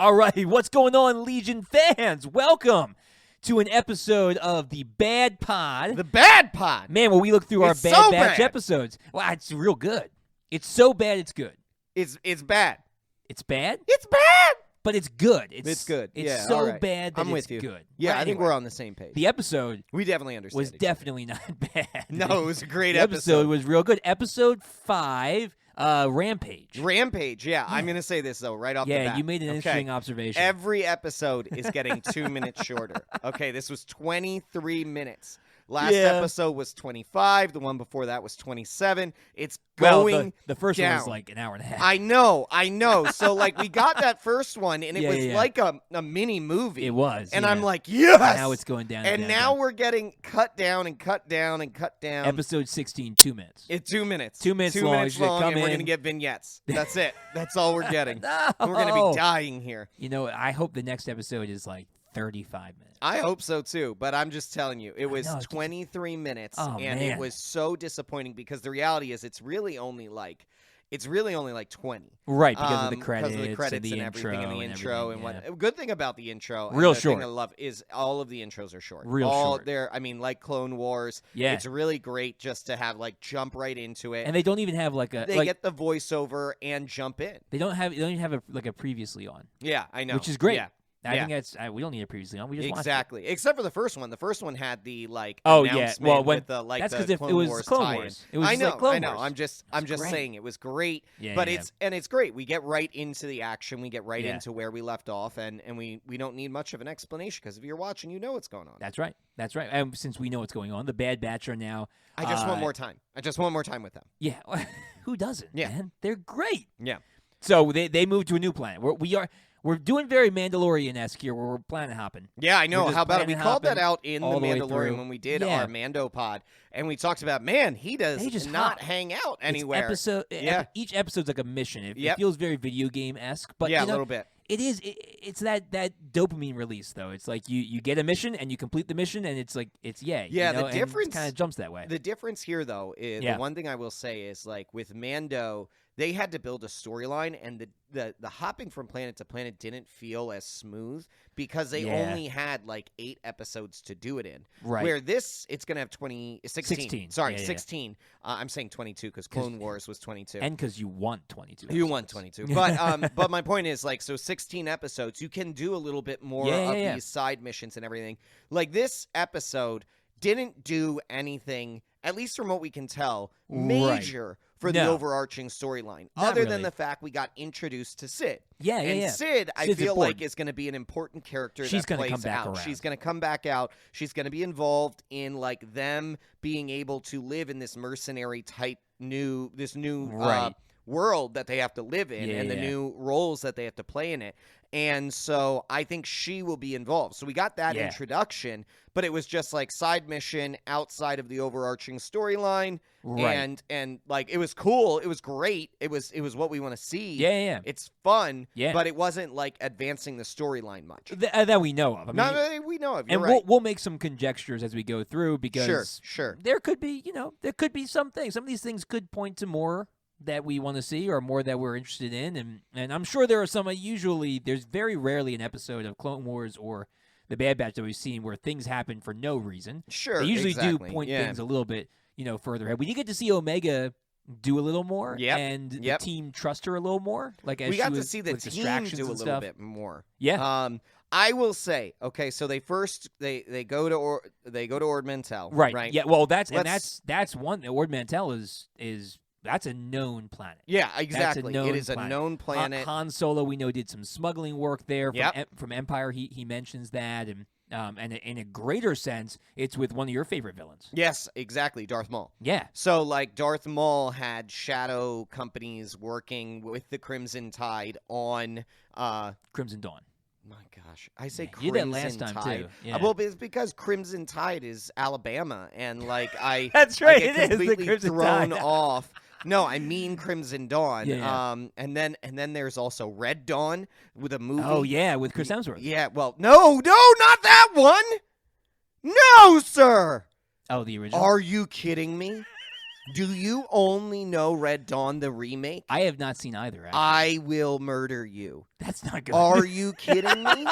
All right, what's going on, Legion fans? Welcome to an episode of the Bad Pod. The Bad Pod. Man, where we look through our It's Bad so Batch bad. episodes. Wow, it's real good. It's so bad, it's good. It's bad. It's bad, It's bad. but it's good. It's good. It's Yeah, so all right. bad that I'm it's with you. good. Yeah, But I think anyway, we're on the same page. the episode We definitely understand. was each other. definitely not bad. No, it was a great The episode was real good. Episode 5, Rampage. Rampage. Yeah, I'm gonna say this though, right off the bat. Yeah, you made an Okay. interesting observation. Every episode is getting 2 minutes shorter. Okay, this was 23 minutes. Last Yeah. episode was 25. The one before that was 27. It's well, going. the first one was down. like an hour and a half. I know. So like we got that first one, and it was Yeah. like a mini movie. It was. And yeah. I'm like, yes. Now it's going down. And down, now down. we're getting cut down and cut down and cut down. Episode 16, 2 minutes. It's 2 minutes. 2 minutes 2 long. minutes You should long, come and we're in. gonna get vignettes. That's it. That's all we're getting. No. We're gonna be dying here. You know, I hope the next episode is like 35 minutes. I hope so too, but I'm just telling you, it was know, it's 23 minutes, Oh, and man. it was so disappointing because the reality is it's really only like 20. Right, because of the Because credits, of the credits and the everything, and the intro, everything, and yeah. what. Good thing about the intro, and Real the short. thing I love is all of the intros are short. Real all short. They're, I mean, like Clone Wars. Yeah. It's really great just to have like jump right into it. And they don't even have like a they get the voiceover and jump in. they don't even have a previously on, Yeah, I know. which is great. Yeah. I Yeah. think that's we don't need a previously on. We just watched it. Exactly. Except for the first one. The first one had the like Oh, yeah. announcement Well, when- with the like that's the 'cause if Clone it was Wars Clone tie-in. Wars. It was I just know. like Clone I know. Wars. I'm just great. saying it was great. Yeah, but yeah, it's great. We get right into the action. We get right Yeah. into where we left off, and we don't need much of an explanation because if you're watching, you know what's going on. That's right. That's right. And since we know what's going on, the Bad Batch are now. I just want more time. I just want more time with them. Yeah, who doesn't? Yeah. Man, they're great. Yeah. So they moved to a new planet. We're doing very Mandalorian-esque here, where we're planet hopping. Yeah, I know. just How about it? We planet called that hopping out in the all the way Mandalorian through. when we did Yeah. our Mando pod, and we talked about, man, he does They just not hop. hang out It's anywhere. Yeah. Each episode's like a mission. It Yep. feels very video game-esque, but yeah, you know, a little bit. it is. It's that dopamine release, though. It's like you get a mission and you complete the mission, and it's like it's yay. Yeah, you know, the difference kind of jumps that way. The difference here, though, is Yeah. the one thing I will say is like with Mando, they had to build a storyline, and the hopping from planet to planet didn't feel as smooth because they Yeah. only had like 8 episodes to do it in. Right. Where this, it's gonna have 16. 16. Sorry, Yeah, yeah. 16. I'm saying 22 because Clone Wars was 22. And because you want 22. You won episodes. 22. But my point is, like, so 16 episodes, you can do a little bit more of Yeah. these side missions and everything. Like, this episode didn't do anything, at least from what we can tell, major for the No. overarching storyline, Not other really. than the fact we got introduced to Sid. Yeah, And yeah. Sid, I Sid's feel important. like, is going to be an important character She's that gonna plays come back out. around. She's going to come back out. She's going to be involved in, like, them being able to live in this mercenary type new Right. world that they have to live in, Yeah, and the yeah. new roles that they have to play in it. And so I think she will be involved. So we got that Yeah. introduction, but it was just like side mission outside of the overarching storyline. Right. And like it was cool. It was great. It was what we want to see. Yeah. It's fun. Yeah. But it wasn't like advancing the storyline much. That we know of. I mean, No, we know of. You're and right. we'll make some conjectures as we go through because Sure. there could be some things. Some of these things could point to more that we want to see or more that we're interested in, and I'm sure there are some. Usually, there's very rarely an episode of Clone Wars or the Bad Batch that we've seen where things happen for no reason. Sure. They usually exactly. do point yeah. things a little bit, further ahead. We did get to see Omega do a little more, Yep. and Yep. the team trust her a little more. Like as We got she to was see the with team distractions do a and little stuff. bit more. Yeah. I will say, okay, so they go to Ord Mantell, Right. Yeah. Well, that's one. Ord Mantell is that's a known planet. Yeah, exactly. known It is planet. a known planet. Han Solo, we know, did some smuggling work there. Yep. From Empire, he mentions that, and in a greater sense, it's with one of your favorite villains. Yes, exactly, Darth Maul. Yeah. So, like, Darth Maul had shadow companies working with the Crimson Tide on Crimson Dawn. my gosh, I say Yeah, you did Crimson that last time, Tide. too. Yeah. Well, it's because Crimson Tide is Alabama, and like I That's I right, get it is the completely Crimson thrown Tide. off. No, I mean Crimson Dawn. Yeah. And then there's also Red Dawn with a movie. Oh yeah, with Chris Hemsworth. Yeah, well, no, not that one. No, sir. Oh, the original. Are you kidding me? Do you only know Red Dawn, the remake? I have not seen either. Actually. I will murder you. That's not good. Are you kidding me?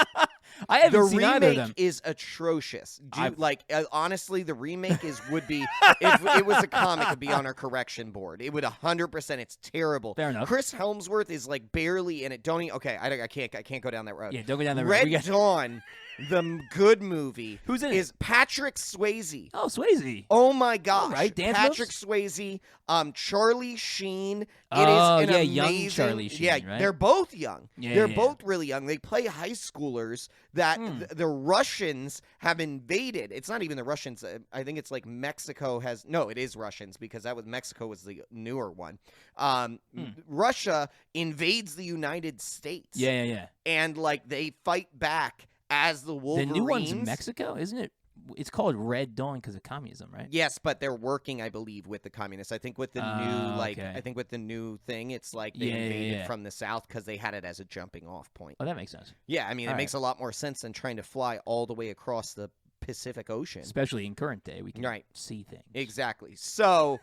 I haven't The seen either of them. remake is atrocious. I've- Honestly, the remake would be if it was a comic, it'd be on our correction board. It would 100%. It's terrible. Fair enough. Chris Helmsworth is like barely in it. Don't even, okay, I can't go down that road. Yeah, don't go down that road. Red Dawn, the good movie. Who's in it? Is Patrick Swayze. Oh, Swayze. Oh my gosh! All right, dance Patrick moves? Swayze, Charlie Sheen. It Oh, is an yeah, amazing, young Charlie Sheen, yeah, right? they're both young. Yeah, they're yeah. both really young. They play high schoolers that the Russians have invaded. It's not even the Russians. I think it's like Mexico has. No, it is Russians because Mexico was the newer one. Russia invades the United States. Yeah. And like they fight back as the Wolverines. The new one's in Mexico, isn't it? It's called Red Dawn because of communism, right? Yes, but they're working, I believe, with the communists. I think with the new, okay. I think with the new thing, it's like they invaded from the south because they had it as a jumping off point. Oh, that makes sense. Yeah, I mean, All it makes a lot more sense than trying to fly all the way across the Pacific Ocean. Especially in current day, we can Right. see things. Exactly. So,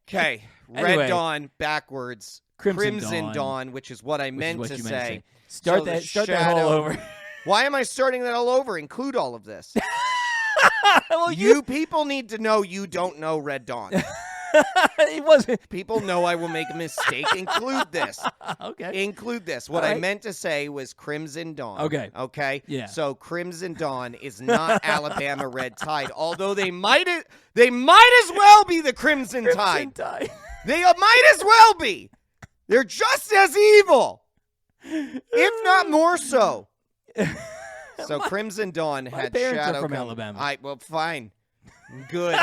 okay, Anyway. Red Dawn backwards, Crimson Dawn, which is what I Which is meant what to you say. Start So the that all shadow- over. Why am I starting that all over? Include all of this. Well, You people need to know you don't know Red Dawn. it wasn't. People know I will make a mistake. Include this. Okay. Include this. What All I right. meant to say was Crimson Dawn. Okay. Okay. Yeah. So Crimson Dawn is not Alabama Red Tide, although they might as well be the Crimson Tide. Tide. They might as well be. They're just as evil, if not more so. So Crimson Dawn my had parents are Shadow from come- Alabama. Well, fine. Good.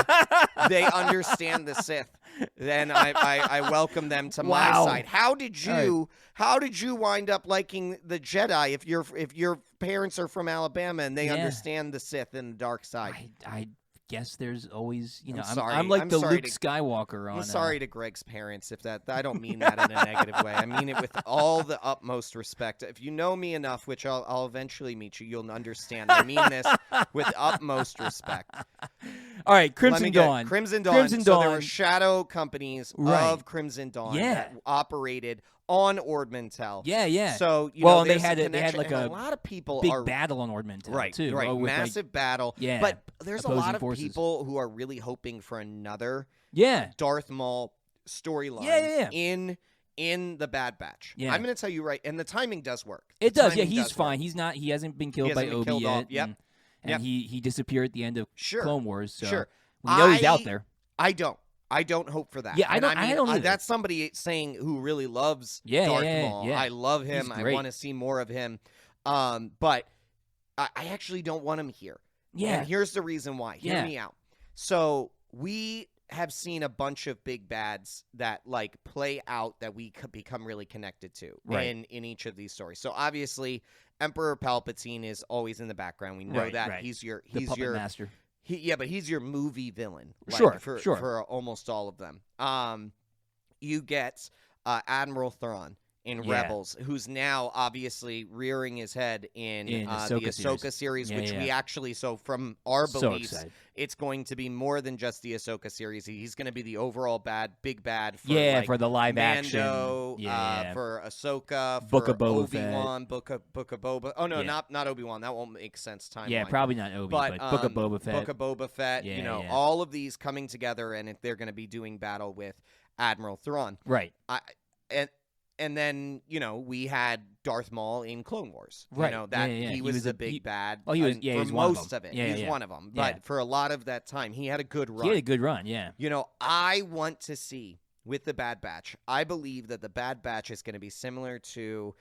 They understand the Sith. Then I welcome them to my Wow. side. How did you wind up liking the Jedi if your parents are from Alabama and they Yeah. understand the Sith and the dark side? I guess there's always, I'm I'm sorry. I'm like I'm the sorry Luke to- Skywalker on. I'm sorry to Greg's parents if that I don't mean that in a negative way. I mean it with all the utmost respect. If you know me enough, which I'll eventually meet you, you'll understand. I mean this with utmost respect. All right, Let Crimson me get it. Dawn. Crimson Dawn. Crimson So there Dawn. were shadow companies Right. of Crimson Dawn Yeah. that operated on Ord Mantell. Yeah. So Well, know, and they there's a had connection, like and a a lot of people Big are battle on Ord Mantell right, too. right, with, like, massive battle. yeah, but there's a opposing lot of forces. people who are really hoping for another yeah. Darth Maul storyline Yeah. in the Bad Batch. Yeah. I'm going to tell you right, and the timing does work. It The does. Yeah, timing he's does fine. work. He hasn't been killed by hasn't been Obi killed yet. off. Yep. And Yep. he disappeared at the end of Sure. Clone Wars. So Sure. we know he's out I- there. I don't hope for that. Yeah, I And don't- I don't either. That's somebody saying who really loves Yeah, Darth yeah, Maul. yeah. I love him. He's I great. want to see more of him. But I actually don't want him here. Yeah. And here's the reason why. Hear Yeah. me out. So we have seen a bunch of big bads that like play out that we could become really connected to Right. in each of these stories. So obviously Emperor Palpatine is always in the background. We know Right, that right. he's The puppet master. but he's your movie villain. Like, Sure, for, sure. For almost all of them. You get Admiral Thrawn in Yeah. Rebels, who's now obviously rearing his head in In the Ahsoka Ahsoka series, Yeah, which yeah. we actually, so from our So beliefs, excited. it's going to be more than just the Ahsoka series. He's going to be the overall big bad for Yeah, like, for the live action. Mando, Yeah. for Ahsoka, Book for of Boba Fett. Obi-Wan, Book of Boba. Oh no, Yeah. not Obi-Wan. That won't make sense. Timeline. Yeah, probably not Obi, but Book of Boba Fett. Book of Boba Fett. Yeah, yeah. All of these coming together, and they're going to be doing battle with Admiral Thrawn. Right. And then we had Darth Maul in Clone Wars. Right. That Yeah. he He was was the a- big bad. Oh, he was- and yeah, for he's one of most them. of it. Yeah, He's yeah. one of them. Yeah. But for a lot of that time, he had a good run. He had a good run. Yeah. I want to see with the Bad Batch. I believe that the Bad Batch is going to be similar to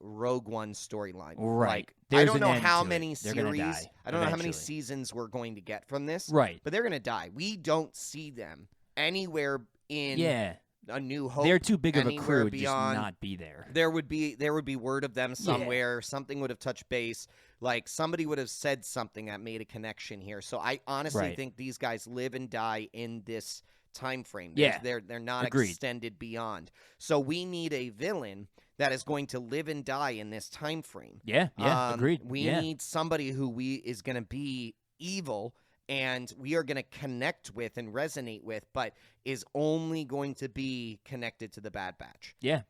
Rogue One storyline. Right. Like, I There's don't an know end how to it. many They're gonna series. die I don't know how many eventually. seasons we're going to get from this. Right. But they're going to die. We don't see them anywhere in Yeah. A New Hope. They're too big of a anywhere crew to beyond. just not be there. There would be word of them somewhere. Something would have touched base. Like somebody would have said something that made a connection here. So I honestly Right. think these guys live and die in this time frame. Yeah. They're not Agreed. extended beyond. So we need a villain that is going to live and die in this time frame. Yeah. Yeah. Agreed. We yeah. need somebody who is going to be evil and we are going to connect with and resonate with, but is only going to be connected to the Bad Batch. Yeah,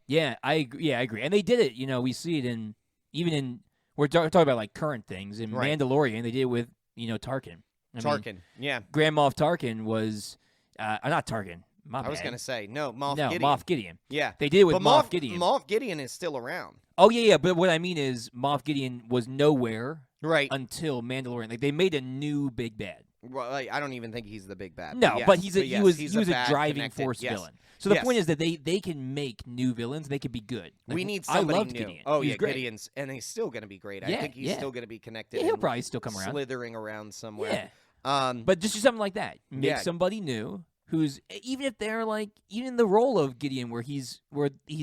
I agree. And they did it. We see it even in we're talking about like current things in Mandalorian. They did it with Tarkin. Tarkin, yeah. Grand Moff Tarkin was not Tarkin. I was going to say Moff Gideon. Moff Gideon. Yeah, they did it with Moff Gideon. Moff Gideon is still around. Oh yeah. But what I mean is Moff Gideon was nowhere until Mandalorian. Like they made a new big bad. Well, I don't even think he's the big bad. No, but he was a driving connected force villain. So the point is that they can make new villains. They can be good. Like, we need somebody new. Gideon. Oh he yeah, great. Gideon's, and he's still going to be great. I Yeah, think he's still going to be connected. Yeah, he'll probably still come around, slithering around somewhere. But just do something like that. Make somebody new who's even if they're like even the role of Gideon where he's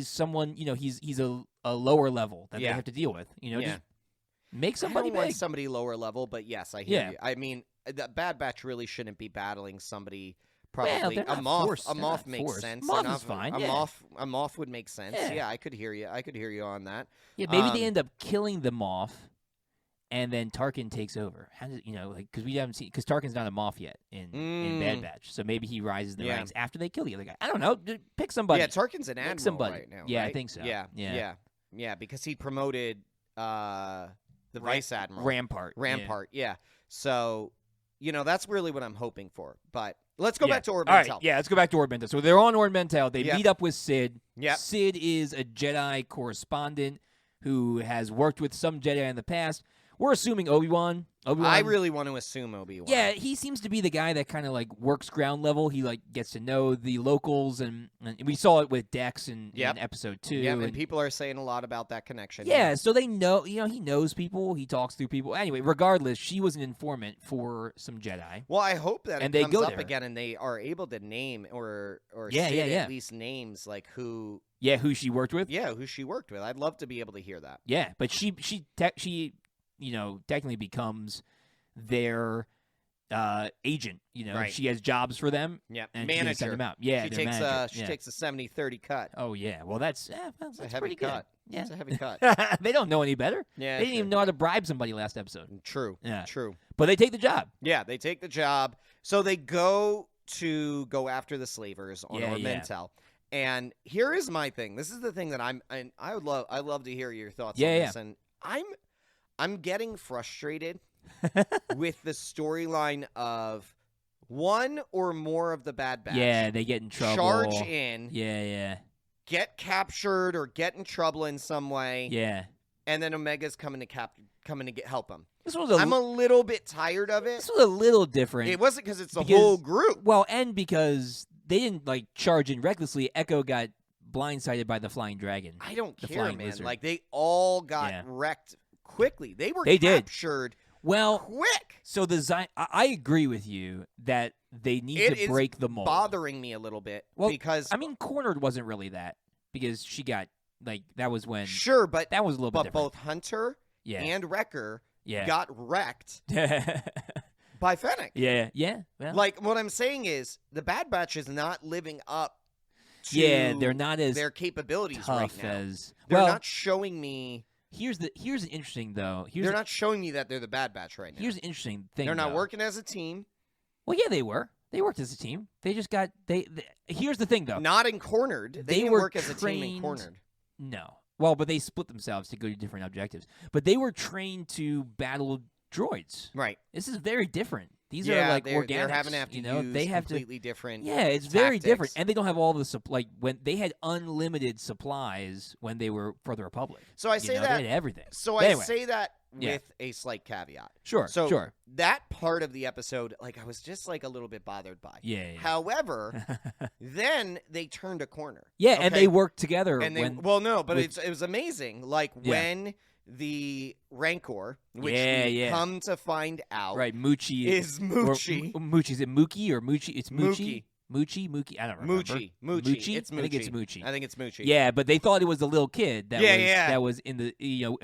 someone he's a lower level that they have to deal with. Just make somebody I don't want somebody lower level, but yes, I hear you. I mean, the Bad Batch really shouldn't be battling somebody. Probably a Moff makes sense. Moff is fine. A Moff would make sense. Yeah, I could hear you. I could hear you on that. Yeah, maybe they end up killing the Moff, and then Tarkin takes over. How does because we haven't seen because Tarkin's not a Moff yet in Bad Batch, so maybe he rises the ranks after they kill the other guy. I don't know. Pick somebody. Yeah, Tarkin's an admiral right now. Yeah, right? I think so. Yeah, because he promoted the vice admiral Rampart. Yeah. So that's really what I'm hoping for, but. Let's go back to Ord Mantell. All right, let's go back to Ord Mantell. So they're on Ord Mantell. They meet up with Sid. Yep. Sid is a Jedi correspondent who has worked with some Jedi in the past. We're assuming Obi-Wan. I really want to assume Obi-Wan. Yeah, he seems to be the guy that kind of like works ground level. He like gets to know the locals, and we saw it with Dex in episode 2. Yeah, and people are saying a lot about that connection. Yeah, so they know, he knows people. He talks through people. Anyway, regardless, she was an informant for some Jedi. Well, I hope that and it they comes go up there. again, and they are able to name or say at least names like who. Yeah, who she worked with. Yeah, who she worked with. I'd love to be able to hear that. Yeah, but she technically becomes their agent. She has jobs for them. Yeah, and manager. She send them out. Yeah, she takes a 70-30 cut. Oh yeah, well that's a heavy pretty cut. Good. Yeah, it's a heavy cut. They don't know any better. Yeah, they didn't even know how to bribe somebody last episode. True. Yeah, true. But they take the job. Yeah, they take the job. So they go after the slavers on Ord Mantell. And here is my thing. This is the thing that I would love to hear your thoughts on this. And I'm getting frustrated with the storyline of one or more of the Bad Batch. Yeah, they get in trouble. Charge in. Yeah. Get captured or get in trouble in some way. Yeah. And then Omega's coming to help them. I'm a little bit tired of it. This was a little different. It wasn't because it's the whole group. Well, and because they didn't charge in recklessly. Echo got blindsided by the flying dragon. I don't care, man. Lizard. Like they all got wrecked quickly. They were captured. Well, quick. So I agree with you that they need to break the mold. It is bothering me a little bit because Cornered wasn't really that because she got that was when but that was a little bit different. Both Hunter and Wrecker got wrecked by Fennec. Yeah. Well. What I'm saying is the Bad Batch is not living up to they're not as their capabilities tough right now. As they're not showing me. Here's the interesting though. They're not showing me that they're the Bad Batch right now. Here's the interesting thing. They're not working as a team. Well, yeah, they were. They worked as a team. They just got here's the thing though. Not in Cornered. They didn't work as a team in Cornered. No. Well, but they split themselves to go to different objectives. But they were trained to battle droids. Right. This is very different. These are organics. They're having to have to use they have completely different. Yeah, it's very different, and they don't have all the when they had unlimited supplies when they were for the Republic. So I say that they had everything. So I say that with a slight caveat. Sure. So that part of the episode, I was just a little bit bothered by. Yeah. However, then they turned a corner. Yeah, and they worked together. And it was amazing. When the Rancor, which we come to find out, Moochie is Moochie. Moochie, is it Mookie or Moochie? It's Moochie. Moochie, I don't remember. Moochie. It's Moochie. I think it's Moochie. I think it's Moochie. Yeah, but they thought it was a little kid that was in the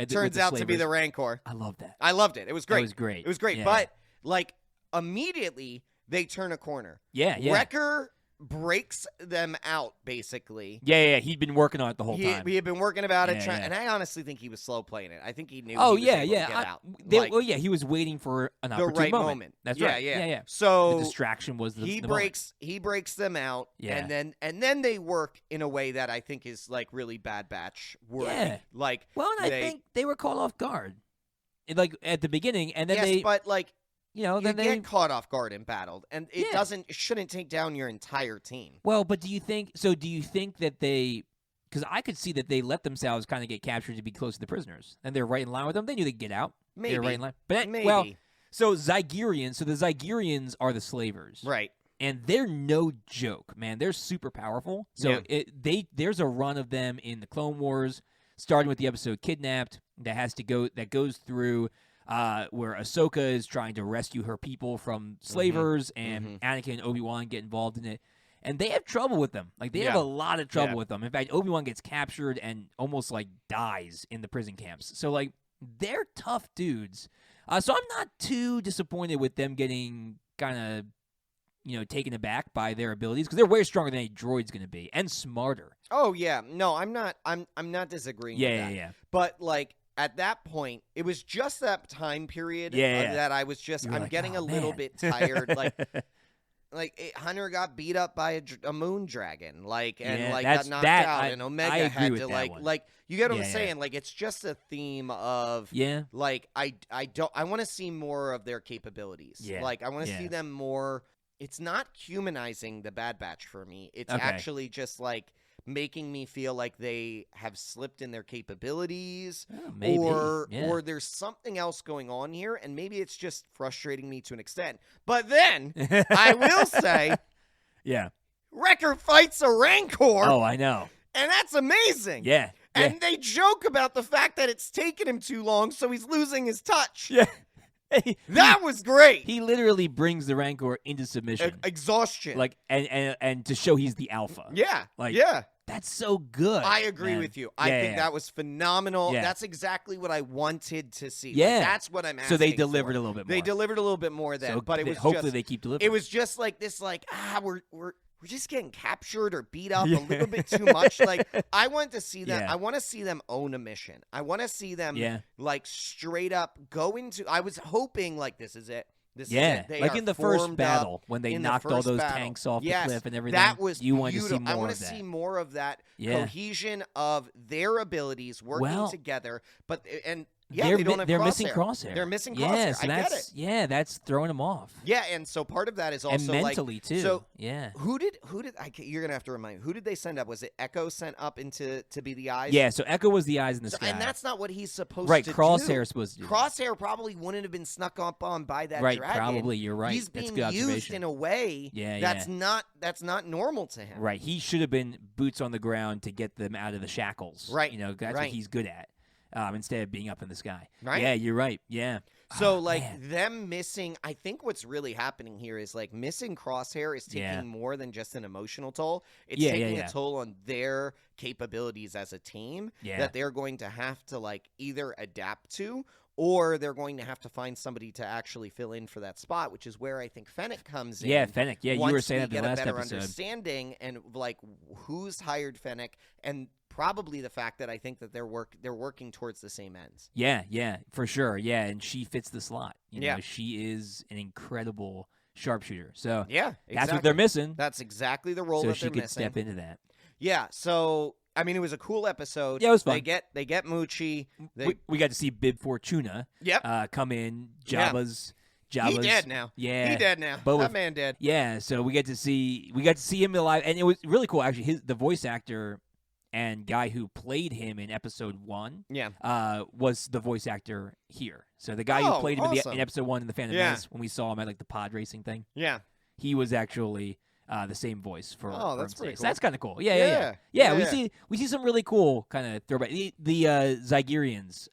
turns out to be the Rancor. I love that. I loved it. It was great. It was great. Yeah. But immediately they turn a corner. Yeah. Wrecker breaks them out, basically. Yeah, he'd been working on it the whole time. He had been working about it, and I honestly think he was slow playing it. I think he knew he was able to get out. He was waiting for an opportune right moment. That's yeah, right. Yeah. So the distraction was he breaks them out, and then they work in a way that I think is like really Bad Batch worthy. Yeah. Like, I think they were caught off guard, like at the beginning, and then but like. then you they get caught off guard and battled, and it shouldn't take down your entire team. Well, but do you think that they? Because I could see that they let themselves kind of get captured to be close to the prisoners, and they're right in line with them. They knew they'd get out. Maybe. They're right in line. But maybe. Well, so Zygerrians. So the Zygerrians are the slavers, right? And they're no joke, man. They're super powerful. So there's a run of them in the Clone Wars, starting with the episode "Kidnapped" that goes through. Where Ahsoka is trying to rescue her people from slavers, and Anakin and Obi-Wan get involved in it. And they have trouble with them. Like, they have a lot of trouble with them. In fact, Obi-Wan gets captured and almost, like, dies in the prison camps. So, like, they're tough dudes. So I'm not too disappointed with them getting kind of, taken aback by their abilities, because they're way stronger than a droid's going to be, and smarter. Oh, yeah. No, I'm not disagreeing with that. Yeah. But, like, at that point, it was just that time period that I was just, I'm getting a little bit tired. Like Hunter got beat up by a moon dragon, got knocked out, and Omega had to you get what I'm saying? Like, it's just a theme of like, I want to see more of their capabilities. Yeah. Like, I want to see them more. It's not humanizing the Bad Batch for me. It's actually just like making me feel like they have slipped in their capabilities, or there's something else going on here, and maybe it's just frustrating me to an extent. But then I will say, Wrecker fights a Rancor. Oh, I know, and that's amazing. Yeah. And they joke about the fact that it's taken him too long, so he's losing his touch. Yeah. That was great. He literally brings the Rancor into submission, exhaustion, like and to show he's the alpha. Yeah, like that's so good. I agree with you. I think that was phenomenal. Yeah. That's exactly what I wanted to see. Yeah, like, that's what I'm asking. So they delivered a little bit more. They delivered a little bit more then, but it was hopefully they keep delivering. It was just like this, like we're just getting captured or beat up a little bit too much. Like, I want to see them. I want to see them own a mission. I want to see them like straight up go into. I was hoping like this is it. This is it. They like in the first battle when they knocked all those tanks off the cliff and everything. That was you want to see more of that. I want to see more of that cohesion of their abilities working together. But they don't have they're missing Crosshair. They're missing Crosshair. So I get it. Yeah, that's throwing them off. Yeah, and so part of that is also and mentally too. So yeah, who did you're gonna have to remind me, who did they send up? Was it Echo sent up to be the eyes? Yeah, so Echo was the eyes in the sky, and that's not what he's supposed to do. Right, Crosshair is supposed to do. Crosshair probably wouldn't have been snuck up on by that dragon. Probably. You're right. He's being used in a way that's not normal to him. Right. He should have been boots on the ground to get them out of the shackles. Right. That's what he's good at. Instead of being up in the sky. Right. Yeah, you're right. Yeah. So, them missing, I think what's really happening here is, like, missing Crosshair is taking more than just an emotional toll. It's taking a toll on their capabilities as a team that they're going to have to, like, either adapt to, or they're going to have to find somebody to actually fill in for that spot, which is where I think Fennec comes in. Yeah, Fennec. Yeah, you were saying that the last episode. Once we get a better understanding and, like, who's hired Fennec, and probably the fact that I think that they're working towards the same ends. Yeah, for sure. Yeah, and she fits the slot. You know, she is an incredible sharpshooter. So that's what they're missing. That's exactly the role that they're missing. So she could step into that. Yeah. So I mean, it was a cool episode. Yeah, it was fun. They get Moochie. We got to see Bib Fortuna. Come in. Jabba's. He dead now. Yeah, he dead now. That man dead. Yeah. So we get to see him alive, and it was really cool. Actually, the voice actor and guy who played him in episode 1 was the voice actor here. So the guy who played him in episode 1 in The Phantom Menace, when we saw him at like the pod racing thing, he was actually the same voice for that's pretty cool. So that's kind of cool. Yeah. We see some really cool kind of throwback. The Zygerrians,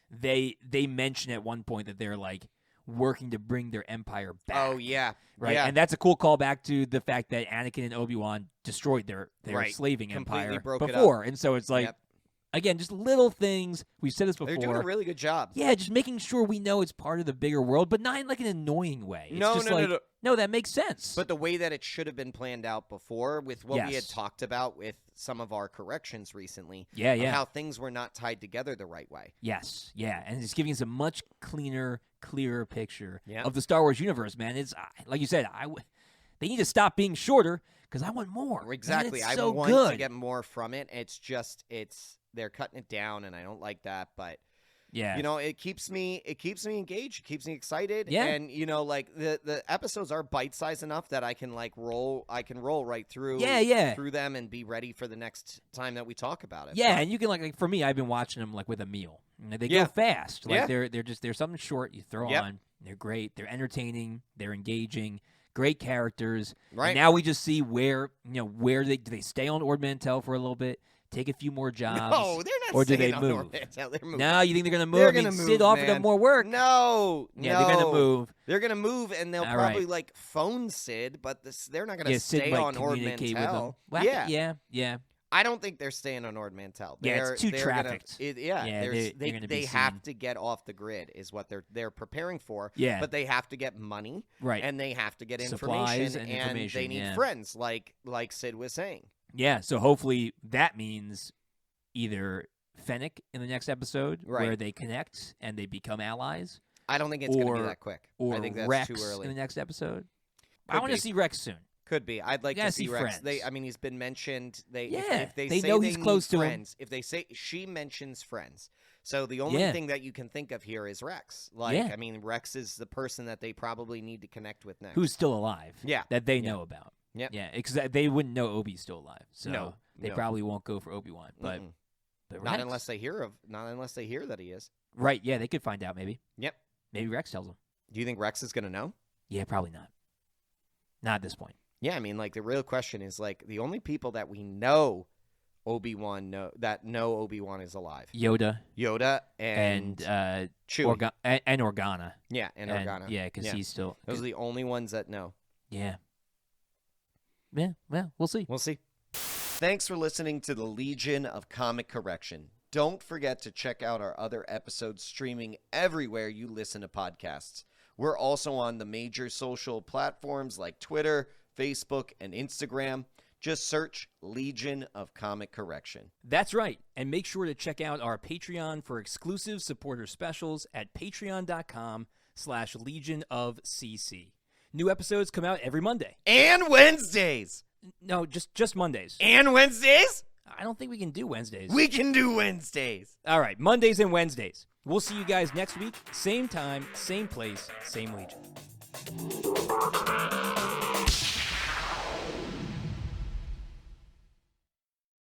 they mention at one point that they're like working to bring their empire back. Oh, yeah. Right? Yeah. And that's a cool callback to the fact that Anakin and Obi-Wan destroyed their slaving empire broke before. It up. And so it's like, Again, just little things. We've said this before. They're doing a really good job. Yeah, just making sure we know it's part of the bigger world, but not in like an annoying way. It's No, just no, like, no. no, that makes sense. But the way that it should have been planned out before with what we had Yes. talked about with some of our corrections recently. Yeah, of yeah. how things were not tied together the right way. Yes, yeah, and it's giving us a much cleaner, clearer picture Yeah. of the Star Wars universe, man. It's like you said, they need to stop being shorter because I want more. Man, Exactly. it's I so want good. to get more from it. They're cutting it down, and I don't like that. But Yeah, it keeps me engaged. It keeps me excited. Yeah. And like the episodes are bite sized enough that I can roll right through. Yeah. Through them and be ready for the next time that we talk about it. yeah, and you can like for me, I've been watching them like with a meal. They Yeah. go fast. Like Yeah. they're something short you throw Yep. on. They're great. They're entertaining. They're engaging. Great characters. Right. And now we just see where do they stay on Ord Mantell for a little bit, take a few more jobs. No, they're not. Or do staying they on move? Orbit. They're moving. No, you think they're gonna move? They're I mean, gonna Sid move, offered man. them more work. No, Yeah, they're gonna move. They're gonna move, and they'll All probably right. phone Sid, but they're not gonna Yeah, Sid stay might on Ord communicate with them. Mantell. Well, Yeah, I don't think they're staying on Ord Mantell. Yeah, it's too They're trafficked. Yeah, they're gonna be they have seen. to get off the grid, is what they're preparing for. Yeah. but they have to get money, Right. and they have to get Supplies information, and they information, need yeah. friends, like Sid was saying. Yeah, so hopefully that means either Fennec in the next episode, Right. where they connect and they become allies, I don't think it's going to be Or- that quick. or I think that's Rex too early. in the next episode. I Could want be. to see Rex soon. Could be. I'd like gotta to see see Rex. friends. He's been mentioned. Yeah, If they they say know they he's need close to him. friends, if they say she mentions friends, so the only Yeah. thing that you can think of here is Rex. Like, Yeah. I mean, Rex is the person that they probably need to connect with next. Who's still alive? Yeah. that they Yeah. know about. Yep. Yeah, because they wouldn't know Obi's still alive, so No, they no. probably won't go for Obi-Wan. But, Mm-mm. but not Rex? unless they hear that he is. Right? Yeah, they could find out. Maybe. Yep. Maybe Rex tells them. Do you think Rex is going to know? Yeah, probably not. Not at this point. Yeah, I mean, like the real question is like the only people that we know Obi-Wan know Obi-Wan is alive. Yoda Yoda and Chewie. and Organa. Yeah, and Organa. Yeah, because he's still. Those are the only ones that know. Yeah. Yeah. Well, we'll see. We'll see. Thanks for listening to the Legion of Comic Correction. Don't forget to check out our other episodes streaming everywhere you listen to podcasts. We're also on the major social platforms like Twitter, Facebook, and Instagram. Just search Legion of Comic Correction. That's right. And make sure to check out our Patreon for exclusive supporter specials at patreon.com/Legion of CC. New episodes come out every Monday. And Wednesdays! No, just Mondays. And Wednesdays? I don't think we can do Wednesdays. We can do Wednesdays! All right, Mondays and Wednesdays. We'll see you guys next week. Same time, same place, same Legion.